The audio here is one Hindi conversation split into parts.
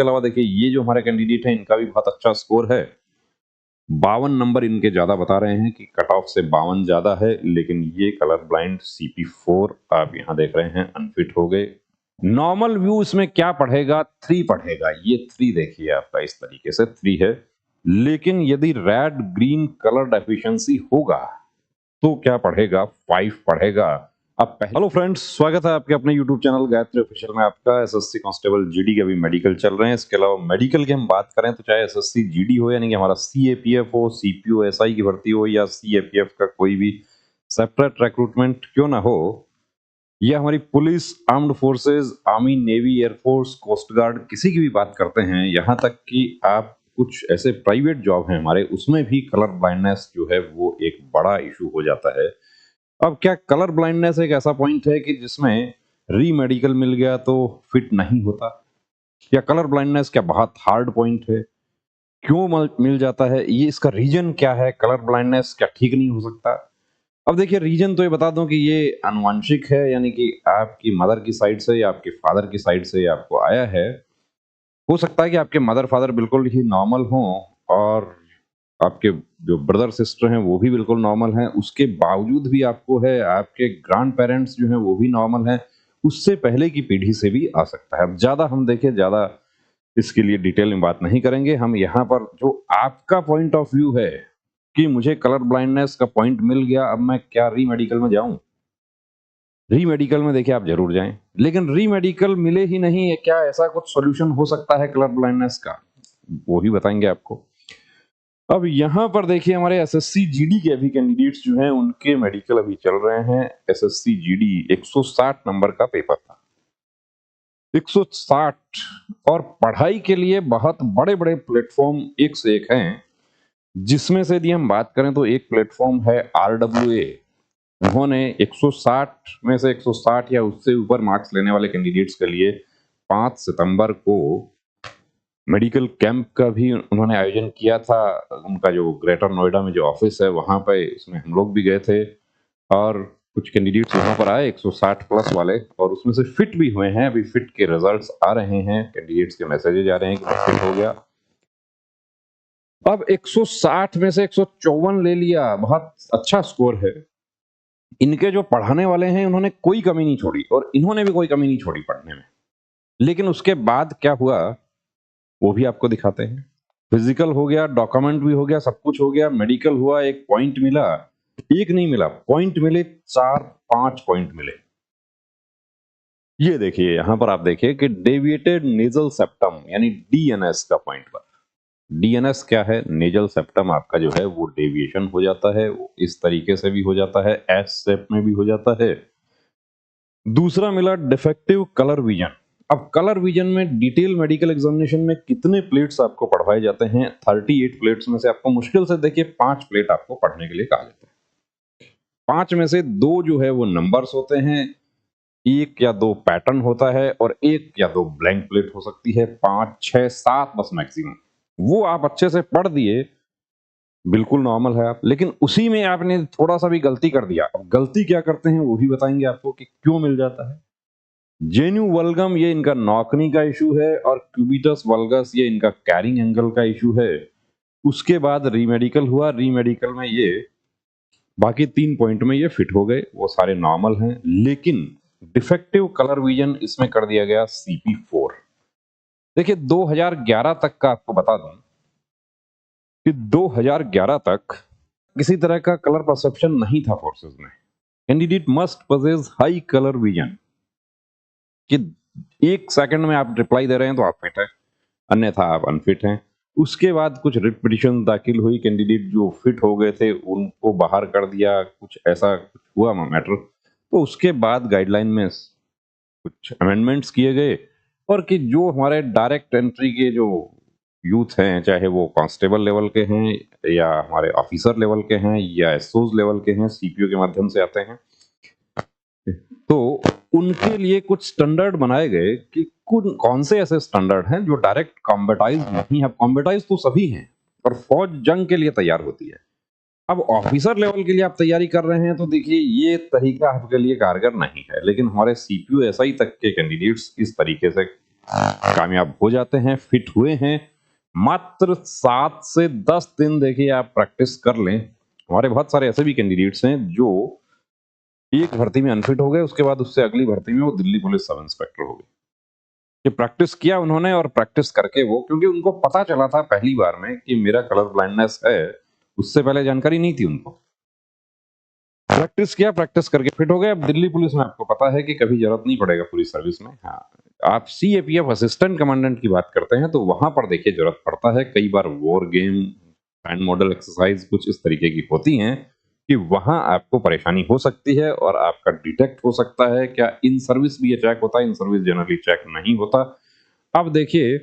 इसके अलावा देखिए ये जो हमारे कैंडिडेट हैं इनका भी बहुत अच्छा स्कोर है। 52 नंबर इनके ज्यादा बता रहे हैं कि कट ऑफ से 52 ज्यादा है, लेकिन ये कलर ब्लाइंड CP4 आप यहाँ देख रहे हैं अनफिट हो गए। नॉर्मल व्यू इसमें क्या पढ़ेगा? 3 पढ़ेगा। ये 3 देखिए आपका इस तरीके से 3 है, लेकिन यदि रेड ग्रीन कलर डेफिशिएंसी होगा तो क्या पढ़ेगा? 5 पढ़ेगा। अब हेलो फ्रेंड्स, स्वागत है आपके अपने YouTube चैनल गायत्री ऑफिशियल में। आपका एसएससी कांस्टेबल जीडी के अभी मेडिकल चल रहे हैं। इसके अलावा मेडिकल की हम बात करें तो चाहे एसएससी जीडी हो, यानी कि हमारा सीएपीएफ हो, सीपीओ एसआई की भर्ती हो, या सीएपीएफ का कोई भी सेपरेट रिक्रूटमेंट क्यों ना हो, या हमारी police, armed forces, army, navy, air force, coast guard, किसी की भी बात करते हैं, यहाँ तक कि आप कुछ ऐसे प्राइवेट जॉब हैं हमारे, उसमें भी कलर ब्लाइंडनेस जो है वो एक बड़ा इशू हो जाता है। अब क्या कलर ब्लाइंडनेस एक ऐसा पॉइंट है कि जिसमें री मेडिकल मिल गया तो फिट नहीं होता? या कलर ब्लाइंडनेस क्या बहुत हार्ड पॉइंट है? क्यों मिल जाता है? ये इसका रीजन क्या है? कलर ब्लाइंडनेस क्या ठीक नहीं हो सकता? अब देखिए रीजन तो ये बता दूं कि ये आनुवंशिक है, यानी कि आपकी मदर की साइड से या आपके फादर की साइड से आपको आया है। हो सकता है कि आपके मदर फादर बिल्कुल ही नॉर्मल हों और आपके जो ब्रदर सिस्टर हैं वो भी बिल्कुल नॉर्मल हैं, उसके बावजूद भी आपको है, आपके ग्रैंड पेरेंट्स जो हैं वो भी नॉर्मल हैं, उससे पहले की पीढ़ी से भी आ सकता है। अब ज्यादा हम देखें, ज्यादा इसके लिए डिटेल में बात नहीं करेंगे। हम यहाँ पर जो आपका पॉइंट ऑफ व्यू है कि मुझे कलर ब्लाइंडनेस का पॉइंट मिल गया, अब मैं क्या री मेडिकल में जाऊं? री मेडिकल में देखिए आप जरूर जाएं, लेकिन री मेडिकल मिले ही नहीं है, क्या ऐसा कुछ सॉल्यूशन हो सकता है कलर ब्लाइंडनेस का? वो ही बताएंगे आपको। अब यहाँ पर देखिए हमारे एसएससी जीडी के अभी कैंडिडेट्स जो हैं उनके मेडिकल अभी चल रहे हैं। एसएससी जीडी 160 नंबर का पेपर था, 160। और पढ़ाई के लिए बहुत बड़े बड़े प्लेटफॉर्म एक से एक हैं, जिसमें से यदि हम बात करें तो एक प्लेटफॉर्म है RWA। उन्होंने 160 में से 160 या उससे ऊपर मार्क्स लेने वाले कैंडिडेट्स के लिए 5 सितंबर को मेडिकल कैंप का भी उन्होंने आयोजन किया था। उनका जो ग्रेटर नोएडा में जो ऑफिस है वहां पे, इसमें हम लोग भी गए थे और कुछ कैंडिडेट्स वहां पर आए 160 प्लस वाले, और उसमें से फिट भी हुए हैं। अभी फिट के रिजल्ट्स आ रहे हैं, कैंडिडेट्स के मैसेजेज आ रहे हैं कि मैं फिट हो गया। अब 160 में से 154 ले लिया, बहुत अच्छा स्कोर है। इनके जो पढ़ाने वाले हैं उन्होंने कोई कमी नहीं छोड़ी, और इन्होंने भी कोई कमी नहीं छोड़ी पढ़ने में। लेकिन उसके बाद क्या हुआ वो भी आपको दिखाते हैं। फिजिकल हो गया, डॉक्यूमेंट भी हो गया, सब कुछ हो गया, मेडिकल हुआ, एक पॉइंट मिला। एक नहीं मिला, पॉइंट मिले 4-5 पॉइंट मिले। ये देखिए यहां पर आप देखिए कि डेविएटेड नेजल सेप्टम यानी डीएनएस का पॉइंट पर। डीएनएस क्या है? नेजल सेप्टम आपका जो है वो डेविएशन हो जाता है, इस तरीके से भी हो जाता है, एस शेप में भी हो जाता है। दूसरा मिला डिफेक्टिव कलर विजन। अब कलर विजन में डिटेल मेडिकल एग्जामिनेशन में कितने प्लेट्स आपको पढ़वाए जाते हैं? 38 प्लेट्स में से आपको मुश्किल से देखिए 5 प्लेट आपको पढ़ने के लिए कहा जाता है। 5 में से 2 जो है वो नंबर्स होते हैं, 1 या 2 पैटर्न होता है, और 1 या 2 ब्लैंक प्लेट हो सकती है। 5, 6, 7 बस मैक्सिमम। वो आप अच्छे से पढ़ दिए, बिल्कुल नॉर्मल है आप। लेकिन उसी में आपने थोड़ा सा भी गलती कर दिया, अब गलती क्या करते हैं वो भी बताएंगे आपको कि क्यों मिल जाता है। जेन्यू वल्गम ये इनका नॉकनी का इशू है, और क्यूबिटस वल्गस ये इनका कैरिंग एंगल का इशू है। उसके बाद रीमेडिकल हुआ, रीमेडिकल में ये बाकी 3 पॉइंट में ये फिट हो गए, वो सारे नॉर्मल हैं। लेकिन डिफेक्टिव कलर विजन इसमें कर दिया गया CP4। देखिए 2011 तक का आपको बता दूं कि 2011 तक किसी तरह का कलर परसेप्शन नहीं था फोर्सेस में। Candidate must possess high colour vision, कि 1 सेकंड में आप रिप्लाई दे रहे हैं तो आप फिट हैं, अन्यथा आप अनफिट हैं। उसके बाद कुछ रिट पिटीशन दाखिल हुई, कैंडिडेट जो फिट हो गए थे उनको बाहर कर दिया, कुछ ऐसा कुछ हुआ मैटर। तो उसके बाद गाइडलाइन में कुछ अमेंडमेंट्स किए गए, और कि जो हमारे डायरेक्ट एंट्री के जो यूथ हैं, चाहे वो कांस्टेबल लेवल के हैं या हमारे ऑफिसर लेवल के हैं या एसओज लेवल के हैं, सीपीओ के माध्यम से आते हैं, तो उनके लिए कुछ स्टैंडर्ड बनाए गए कि कौन से ऐसे स्टैंडर्ड हैं जो डायरेक्ट कॉम्बेटाइज नहीं है। कॉम्बेटाइज तो सभी हैं, पर फौज जंग के लिए तैयार होती है। अब ऑफिसर लेवल के लिए आप तैयारी कर रहे हैं तो देखिए ये तरीका आपके लिए कारगर नहीं है। लेकिन हमारे सीपीओ एसआई तक के कैंडिडेट्स इस तरीके से कामयाब हो जाते हैं, फिट हुए हैं। मात्र 7 से 10 दिन देखिए आप प्रैक्टिस कर लें। हमारे बहुत सारे ऐसे भी कैंडिडेट्स हैं जो एक भर्ती में अनफिट हो गए, उसके बाद उससे अगली भर्ती में वो दिल्ली पुलिस सब इंस्पेक्टर हो गए। ये प्रैक्टिस किया उन्होंने, और प्रैक्टिस करके वो, क्योंकि उनको पता चला था पहली बार में कि मेरा कलर ब्लाइंडनेस है, उससे पहले जानकारी नहीं थी उनको। प्रैक्टिस किया, प्रैक्टिस करके फिट हो गए। अब दिल्ली पुलिस में आपको पता है कि कभी जरूरत नहीं पड़ेगा पूरी सर्विस में। हाँ, आप सीएपीएफ असिस्टेंट कमांडेंट की बात करते हैं तो वहां पर देखिए जरूरत पड़ता है। कई बार war game, hand model exercise कुछ इस तरीके की होती हैं कि वहां आपको परेशानी हो सकती है और आपका डिटेक्ट हो सकता है। क्या इन सर्विस भी ये चेक होता है? इन सर्विस जनरली चेक नहीं होता। अब देखिए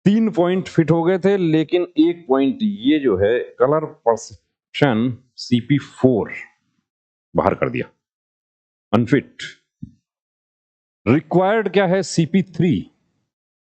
3 पॉइंट फिट हो गए थे, लेकिन 1 पॉइंट ये जो है कलर परसेप्शन CP4 बाहर कर दिया, अनफिट। रिक्वायर्ड क्या है? CP3।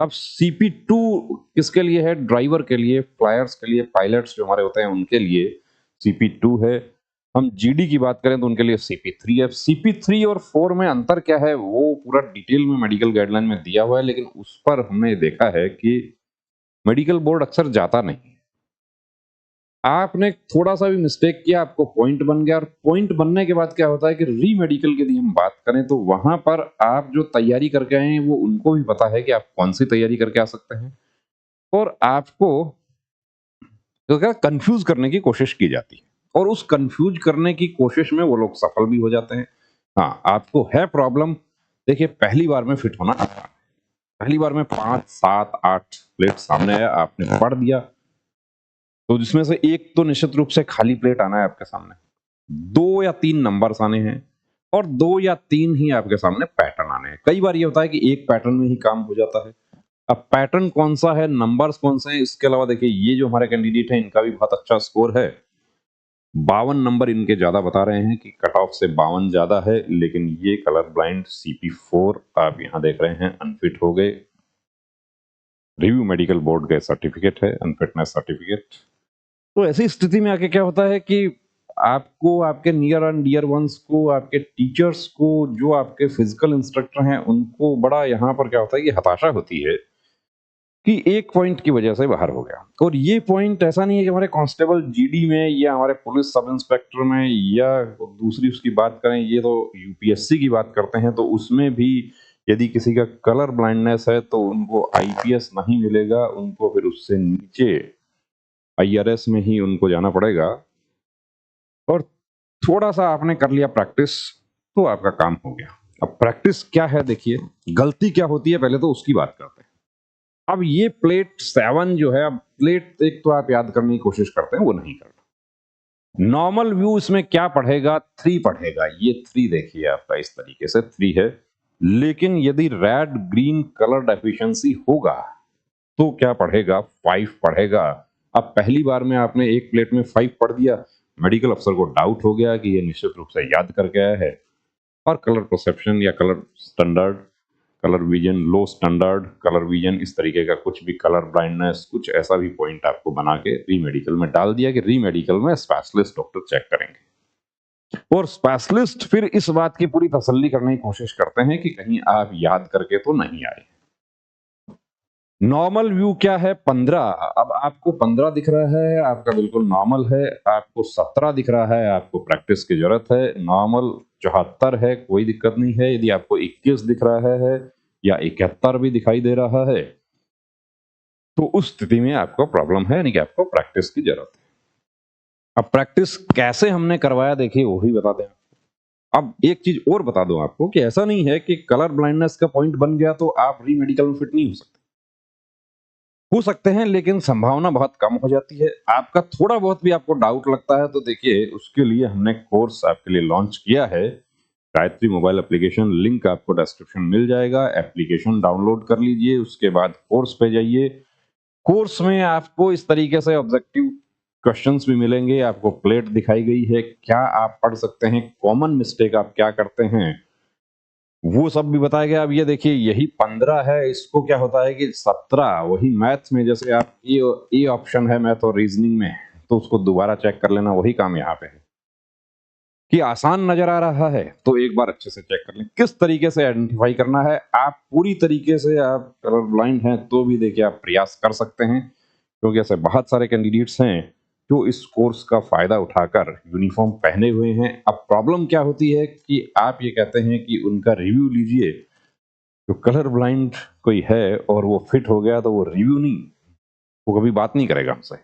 अब CP2 किसके लिए है? ड्राइवर के लिए, फ्लायर्स के लिए, पायलट्स जो हमारे होते हैं उनके लिए CP2 है। हम जीडी की बात करें तो उनके लिए CP3 है। CP3 और 4 में अंतर क्या है वो पूरा डिटेल में मेडिकल गाइडलाइन में दिया हुआ है, लेकिन उस पर हमने देखा है कि मेडिकल बोर्ड अक्सर जाता नहीं। आपने थोड़ा सा भी मिस्टेक किया, आपको पॉइंट बन गया, और पॉइंट बनने के बाद क्या होता है कि री मेडिकल की यदि हम बात करें तो वहां पर आप जो तैयारी करके आए हैं वो उनको भी पता है कि आप कौन सी तैयारी करके आ सकते हैं, और आपको तो क्या कंफ्यूज करने की कोशिश की जाती है, और उस कंफ्यूज करने की कोशिश में वो लोग सफल भी हो जाते हैं। हाँ, आपको है प्रॉब्लम। देखिए पहली बार में फिट होना आसान है। पहली बार में 5, 7, 8 प्लेट सामने आया, आपने पढ़ दिया, तो जिसमें से एक तो निश्चित रूप से खाली प्लेट आना है आपके सामने, 2 या 3 नंबर्स आने हैं, और 2 या 3 ही आपके सामने पैटर्न आने हैं। कई बार ये होता है कि एक पैटर्न में ही काम हो जाता है। अब पैटर्न कौन सा है, नंबर्स कौन से हैं, इसके अलावा देखिए ये जो हमारे कैंडिडेट हैं इनका भी बहुत अच्छा स्कोर है। 52 नंबर इनके ज्यादा बता रहे हैं कि कट ऑफ से 52 ज्यादा है, लेकिन ये कलर ब्लाइंड CP4 आप यहां देख रहे हैं अनफिट हो गए। रिव्यू मेडिकल बोर्ड का सर्टिफिकेट है, अनफिटनेस सर्टिफिकेट। तो ऐसी स्थिति में आके क्या होता है कि आपको, आपके नियर एंड डियर वंस को, आपके टीचर्स को, जो आपके फिजिकल इंस्ट्रक्टर हैं उनको बड़ा यहाँ पर क्या होता है कि हताशा होती है कि 1 पॉइंट की वजह से बाहर हो गया। और ये पॉइंट ऐसा नहीं है कि हमारे कांस्टेबल जीडी में या हमारे पुलिस सब इंस्पेक्टर में, या दूसरी उसकी बात करें, ये तो यूपीएससी की बात करते हैं तो उसमें भी यदि किसी का कलर ब्लाइंडनेस है तो उनको आईपीएस नहीं मिलेगा, उनको फिर उससे नीचे आईआरएस में ही उनको जाना पड़ेगा। और थोड़ा सा आपने कर लिया प्रैक्टिस तो आपका काम हो गया। अब प्रैक्टिस क्या है देखिए, गलती क्या होती है पहले तो उसकी बात करते हैं। अब ये प्लेट 7 जो है, अब प्लेट एक तो आप याद करने की कोशिश करते हैं, वो नहीं करना। नॉर्मल व्यू इसमें क्या पढ़ेगा? 3 पढ़ेगा। ये 3 देखिए आपका इस तरीके से 3 है, लेकिन यदि रेड ग्रीन कलर डेफिशिएंसी होगा तो क्या पढ़ेगा? 5 पढ़ेगा। अब पहली बार में आपने एक प्लेट में 5 पढ़ दिया, मेडिकल अफसर को डाउट हो गया कि ये निश्चित रूप से याद करके आया है, और कलर परसेप्शन या कलर स्टैंडर्ड, कलर विजन लो स्टैंडर्ड, कलर विजन, इस तरीके का कुछ भी, कलर ब्लाइंडनेस, कुछ ऐसा भी पॉइंट आपको बना के री मेडिकल में डाल दिया कि री मेडिकल में स्पेशलिस्ट डॉक्टर चेक करेंगे। और स्पेशलिस्ट फिर इस बात की पूरी तसल्ली करने की कोशिश करते हैं कि कहीं आप याद करके तो नहीं आए। नॉर्मल व्यू क्या है? 15। अब आपको 15 दिख रहा है, आपका बिल्कुल नॉर्मल है। आपको 17 दिख रहा है, आपको प्रैक्टिस की जरूरत है। नॉर्मल 74 है, कोई दिक्कत नहीं है। यदि आपको 21 दिख रहा है या 71 भी दिखाई दे रहा है तो उस स्थिति में आपको प्रॉब्लम है, यानी कि आपको प्रैक्टिस की जरूरत है। अब प्रैक्टिस कैसे हमने करवाया देखिए वो ही बता दें। अब एक चीज और बता दूं आपको कि ऐसा नहीं है कि कलर ब्लाइंडनेस का पॉइंट बन गया तो आप री मेडिकल में फिट नहीं हो सकते हैं, लेकिन संभावना बहुत कम हो जाती है। आपका थोड़ा बहुत भी आपको डाउट लगता है तो देखिए उसके लिए हमने कोर्स आपके लिए लॉन्च किया है, गायत्री मोबाइल एप्लीकेशन। लिंक आपको डिस्क्रिप्शन मिल जाएगा, एप्लीकेशन डाउनलोड कर लीजिए, उसके बाद कोर्स पे जाइए। कोर्स में आपको इस तरीके से ऑब्जेक्टिव क्वेश्चंस भी मिलेंगे, आपको प्लेट दिखाई गई है, क्या आप पढ़ सकते हैं, कॉमन मिस्टेक आप क्या करते हैं वो सब भी बताया गया। अब ये देखिए यही 15 है, इसको क्या होता है कि 17 वही मैथ्स में, जैसे आप ए ऑप्शन है मैथ और रीजनिंग में, तो उसको दोबारा चेक कर लेना, वही काम यहाँ पे है कि आसान नजर आ रहा है तो एक बार अच्छे से चेक कर लें किस तरीके से आइडेंटिफाई करना है। आप पूरी तरीके से आप कलर ब्लाइंड हैं तो भी देखिए आप प्रयास कर सकते हैं, क्योंकि ऐसे बहुत सारे कैंडिडेट्स हैं जो इस कोर्स का फायदा उठाकर यूनिफॉर्म पहने हुए हैं। अब प्रॉब्लम क्या होती है कि आप ये कहते हैं कि उनका रिव्यू लीजिए, जो कलर ब्लाइंड कोई है और वो फिट हो गया तो वो रिव्यू नहीं, वो कभी बात नहीं करेगा हमसे,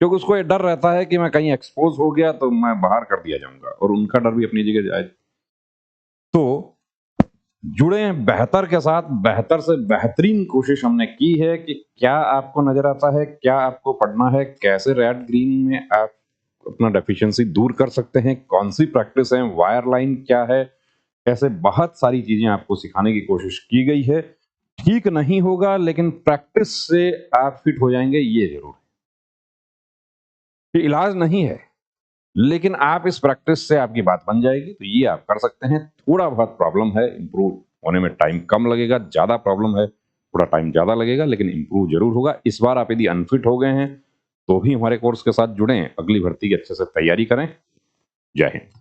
क्योंकि उसको ये डर रहता है कि मैं कहीं एक्सपोज हो गया तो मैं बाहर कर दिया जाऊंगा, और उनका डर भी अपनी जगह जाए। तो जुड़े हैं बेहतर के साथ, बेहतर से बेहतरीन कोशिश हमने की है कि क्या आपको नजर आता है, क्या आपको पढ़ना है, कैसे रेड ग्रीन में आप अपना डेफिशिएंसी दूर कर सकते हैं, कौन सी प्रैक्टिस है, वायर लाइन क्या है, कैसे बहुत सारी चीजें आपको सिखाने की कोशिश की गई है। ठीक नहीं होगा लेकिन प्रैक्टिस से आप फिट हो जाएंगे, ये जरूर है। ये इलाज नहीं है, लेकिन आप इस प्रैक्टिस से आपकी बात बन जाएगी, तो ये आप कर सकते हैं। थोड़ा बहुत प्रॉब्लम है, इंप्रूव होने में टाइम कम लगेगा, ज्यादा प्रॉब्लम है थोड़ा टाइम ज्यादा लगेगा, लेकिन इंप्रूव जरूर होगा। इस बार आप यदि अनफिट हो गए हैं तो भी हमारे कोर्स के साथ जुड़ें, अगली भर्ती की अच्छे से तैयारी करें। जय हिंद।